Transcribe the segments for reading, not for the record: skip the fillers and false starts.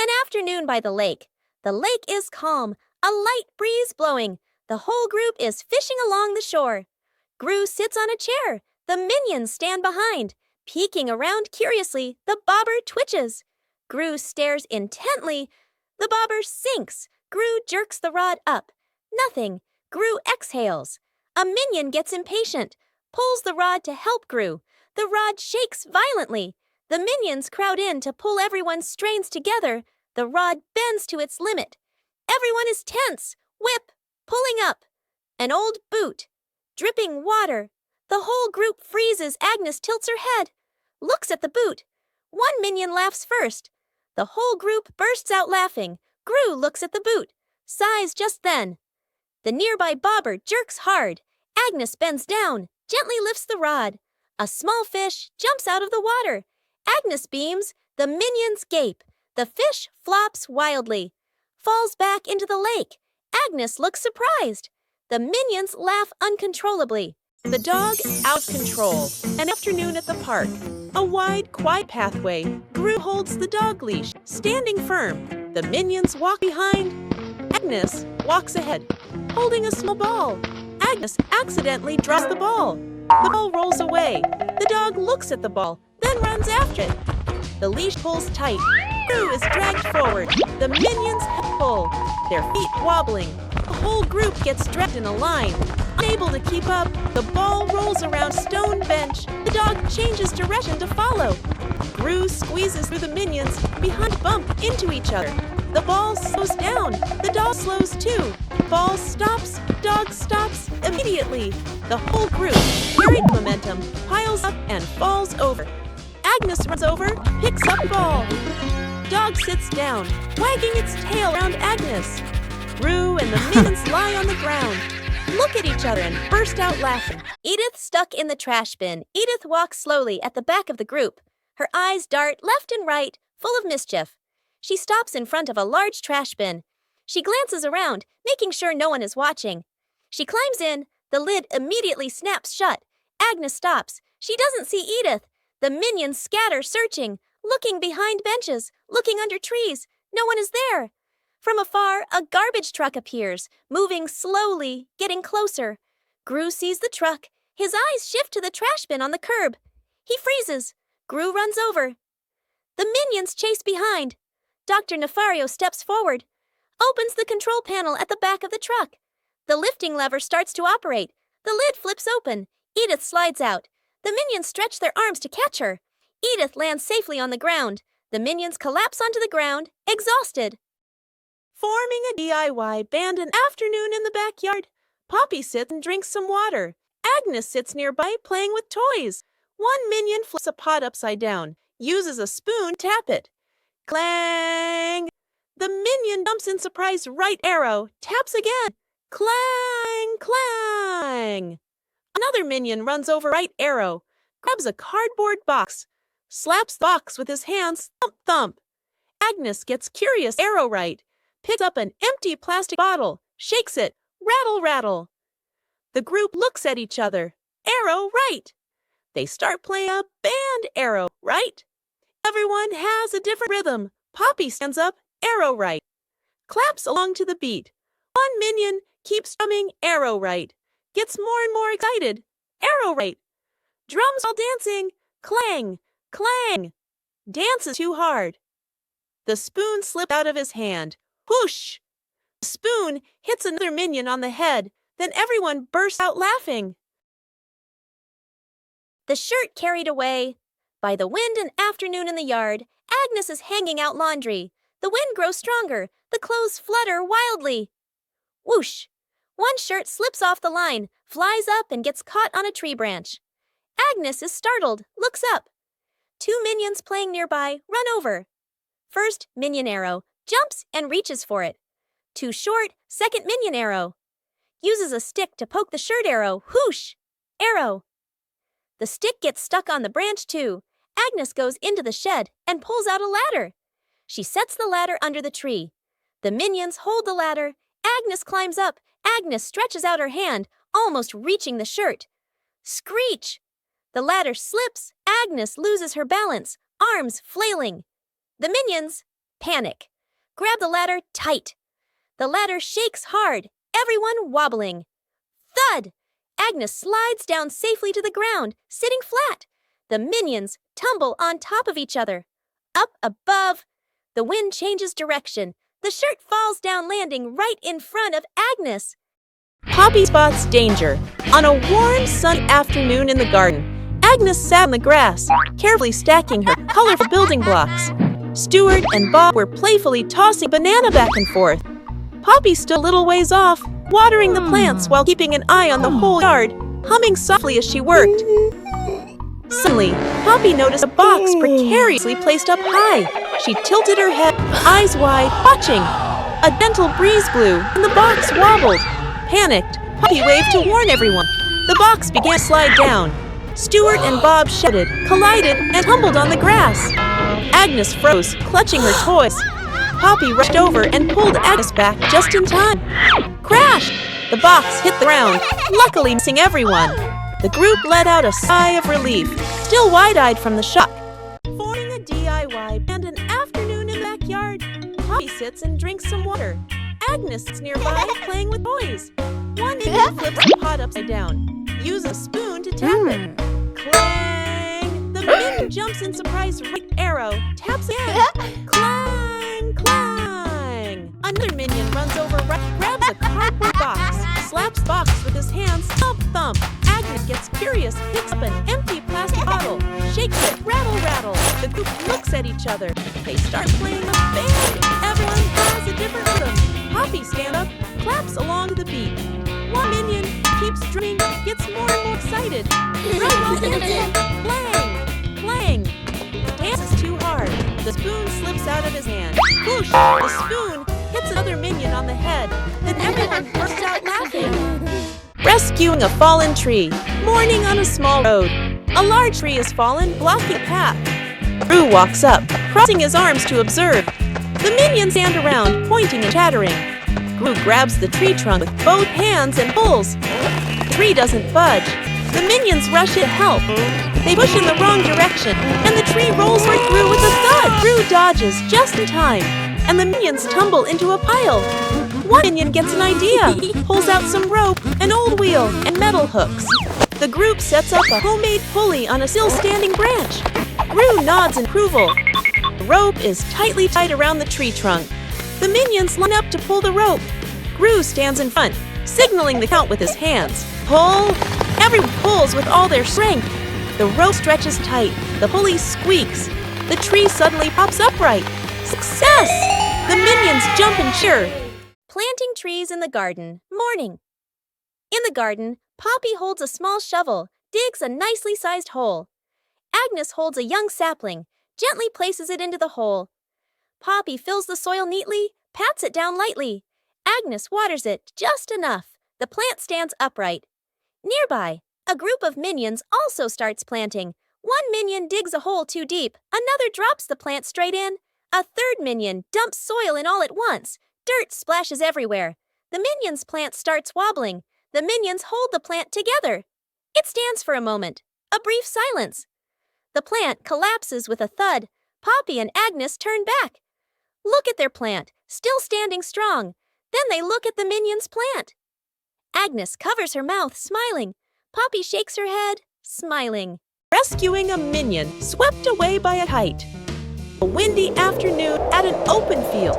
An afternoon by the lake. The lake is calm, a light breeze blowing. The whole group is fishing along the shore. Gru sits on a chair. The minions stand behind. Peeking around curiously, the bobber twitches. Gru stares intently. The bobber sinks. Gru jerks the rod up. Nothing. Gru exhales. A minion gets impatient, pulls the rod to help Gru. The rod shakes violently. The minions crowd in to pull everyone's strains together. The rod bends to its limit. Everyone is tense. Whip, pulling up. An old boot. Dripping water. The whole group freezes. Agnes tilts her head. Looks at the boot. One minion laughs first. The whole group bursts out laughing. Gru looks at the boot. Sighs just then. The nearby bobber jerks hard. Agnes bends down, gently lifts the rod. A small fish jumps out of the water. Agnes beams. The minions gape. The fish flops wildly. Falls back into the lake. Agnes looks surprised. The minions laugh uncontrollably. The dog out of control. An afternoon at the park. A wide, quiet pathway. Gru holds the dog leash, standing firm. The minions walk behind. Agnes walks ahead, holding a small ball. Agnes accidentally drops the ball. The ball rolls away. The dog looks at the ball, then runs after it. The leash pulls tight. Gru is dragged forward. The minions pull, their feet wobbling. The whole group gets dragged in a line. Unable to keep up, the ball rolls around a stone bench. The dog changes direction to follow. Gru squeezes through the minions. Behind bump into each other. The ball slows down. The dog slows too. Ball stops. Dog stops immediately. The whole group, carried momentum, piles up and falls over. Agnes runs over, picks up ball. Dog sits down, wagging its tail around Agnes. Gru and the minions lie on the ground, look at each other and burst out laughing. Edith stuck in the trash bin. Edith walks slowly at the back of the group. Her eyes dart left and right, full of mischief. She stops in front of a large trash bin. She glances around, making sure no one is watching. She climbs in. The lid immediately snaps shut. Agnes stops. She doesn't see Edith. The minions scatter, searching, looking behind benches, looking under trees. No one is there. From afar, a garbage truck appears, moving slowly, getting closer. Gru sees the truck. His eyes shift to the trash bin on the curb. He freezes. Gru runs over. The minions chase behind. Dr. Nefario steps forward, opens the control panel at the back of the truck. The lifting lever starts to operate. The lid flips open. Edith slides out. The minions stretch their arms to catch her. Edith lands safely on the ground. The minions collapse onto the ground, exhausted. Forming a DIY band an afternoon in the backyard. Poppy sits and drinks some water. Agnes sits nearby playing with toys. One minion flips a pot upside down, uses a spoon to tap it. Clang! The minion jumps in surprise right arrow, taps again. Clang! Clang! Another minion runs over right arrow, grabs a cardboard box, slaps the box with his hands, thump thump. Agnes gets curious arrow right, picks up an empty plastic bottle, shakes it, rattle rattle. The group looks at each other, arrow right. They start playing a band arrow right. Everyone has a different rhythm. Poppy stands up, arrow right. Claps along to the beat. One minion keeps drumming arrow right. Gets more and more excited. Arrow right. Drums while dancing. Clang, clang. Dances too hard. The spoon slipped out of his hand. Whoosh! The spoon hits another minion on the head. Then everyone bursts out laughing. The shirt carried away. By the wind and afternoon in the yard, Agnes is hanging out laundry. The wind grows stronger. The clothes flutter wildly. Whoosh! One shirt slips off the line, flies up and gets caught on a tree branch. Agnes is startled, looks up. Two minions playing nearby run over. First minion arrow, jumps and reaches for it. Too short, second minion arrow. Uses a stick to poke the shirt arrow. Whoosh! Arrow. The stick gets stuck on the branch too. Agnes goes into the shed and pulls out a ladder. She sets the ladder under the tree. The minions hold the ladder. Agnes climbs up. Agnes stretches out her hand, almost reaching the shirt. Screech! The ladder slips. Agnes loses her balance, arms flailing. The minions panic. Grab the ladder tight. The ladder shakes hard, everyone wobbling. Thud! Agnes slides down safely to the ground, sitting flat. The minions tumble on top of each other. Up above, the wind changes direction. The shirt falls down, landing right in front of Agnes. Poppy spots danger. On a warm, sunny afternoon in the garden, Agnes sat on the grass, carefully stacking her colorful building blocks. Stuart and Bob were playfully tossing banana back and forth. Poppy stood a little ways off, watering the plants while keeping an eye on the whole yard, humming softly as she worked. Suddenly, Poppy noticed a box precariously placed up high. She tilted her head, eyes wide, watching. A gentle breeze blew, and the box wobbled. Panicked, Poppy waved to warn everyone. The box began to slide down. Stuart and Bob shouted, collided, and tumbled on the grass. Agnes froze, clutching her toys. Poppy rushed over and pulled Agnes back just in time. Crash! The box hit the ground, luckily missing everyone. The group let out a sigh of relief, still wide-eyed from the shock. Forming a DIY and an afternoon in the backyard, Poppy sits and drinks some water. Agnes sits nearby, playing with toys. One minion flips the pot upside down. Use a spoon to tap it. Clang! The minion jumps in surprise right arrow, taps again. Clang! Clang! Another minion runs over, grabs a cardboard box, slaps the box with his hands, thump thump. Agnes gets curious, picks up an empty plastic bottle, shakes it, rattle rattle. The group looks at each other. They start playing a band. Everyone has a different rhythm. Poppy stands up, claps along to the beat. One minion keeps drumming, gets more and more excited. Drum dancing, clang, clang. The dance is too hard. The spoon slips out of his hand. Whoosh! The spoon hits another minion on the head. Then everyone bursts out laughing. Rescuing a fallen tree. Morning on a small road. A large tree has fallen, blocking the path. Gru walks up, crossing his arms to observe. The minions stand around, pointing and chattering. Gru grabs the tree trunk with both hands and pulls. The tree doesn't budge. The minions rush in to help. They push in the wrong direction, and the tree rolls toward Gru with a thud. Gru dodges just in time, and the minions tumble into a pile. One minion gets an idea, pulls out some rope, an old wheel, and metal hooks. The group sets up a homemade pulley on a still-standing branch. Gru nods in approval. The rope is tightly tied around the tree trunk. The minions line up to pull the rope. Gru stands in front, signaling the count with his hands. Pull! Everyone pulls with all their strength. The rope stretches tight. The pulley squeaks. The tree suddenly pops upright. Success! The minions jump and cheer. Planting trees in the garden. Morning. In the garden, Poppy holds a small shovel, digs a nicely sized hole. Agnes holds a young sapling, gently places it into the hole. Poppy fills the soil neatly, pats it down lightly. Agnes waters it just enough. The plant stands upright. Nearby, a group of minions also starts planting. One minion digs a hole too deep. Another drops the plant straight in. A third minion dumps soil in all at once. Dirt splashes everywhere. The minion's plant starts wobbling. The minions hold the plant together. It stands for a moment. A brief silence. The plant collapses with a thud. Poppy and Agnes turn back. Look at their plant, still standing strong. Then they look at the minion's plant. Agnes covers her mouth, smiling. Poppy shakes her head, smiling. Rescuing a minion swept away by a kite. A windy afternoon at an open field.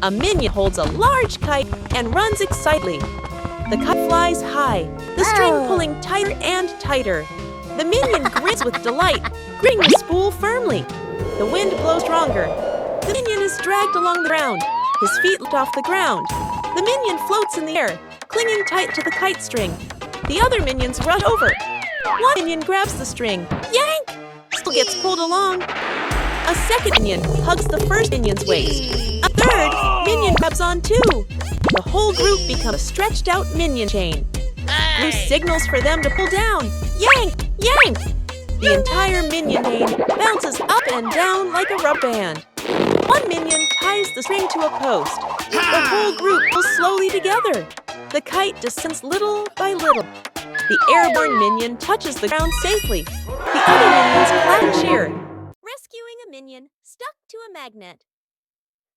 A minion holds a large kite and runs excitedly. The kite flies high, the string pulling tighter and tighter. The minion grins with delight, gripping the spool firmly. The wind blows stronger. The minion is dragged along the ground. His feet lift off the ground. The minion floats in the air, clinging tight to the kite string. The other minions rush over. One minion grabs the string. Yank! Still gets pulled along. A second minion hugs the first minion's waist. A third minion grabs on too. The whole group becomes a stretched out minion chain. Gru signals for them to pull down. Yank! Yank! The entire minion chain bounces up and down like a rubber band. One minion ties the string to a post. The whole group pulls slowly together. The kite descends little by little. The airborne minion touches the ground safely. The other minions clap and cheer. Rescuing a minion stuck to a magnet.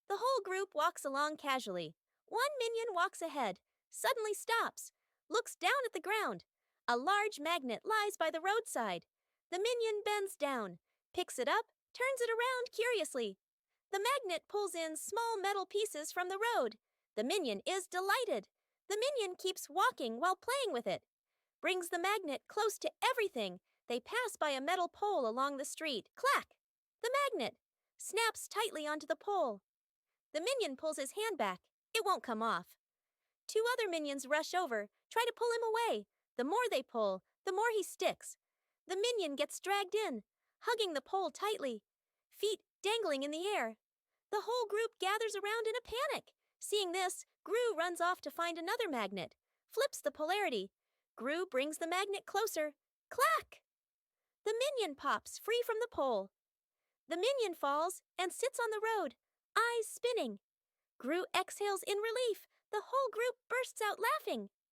The whole group walks along casually. One minion walks ahead, suddenly stops, looks down at the ground. A large magnet lies by the roadside. The minion bends down, picks it up, turns it around curiously. The magnet pulls in small metal pieces from the road. The minion is delighted. The minion keeps walking while playing with it. Brings the magnet close to everything. They pass by a metal pole along the street. Clack! The magnet snaps tightly onto the pole. The minion pulls his hand back. It won't come off. Two other minions rush over, try to pull him away. The more they pull, the more he sticks. The minion gets dragged in, hugging the pole tightly, feet dangling in the air. The whole group gathers around in a panic. Seeing this, Gru runs off to find another magnet, flips the polarity. Gru brings the magnet closer. Clack! The minion pops free from the pole. The minion falls and sits on the road, eyes spinning. Gru exhales in relief. The whole group bursts out laughing.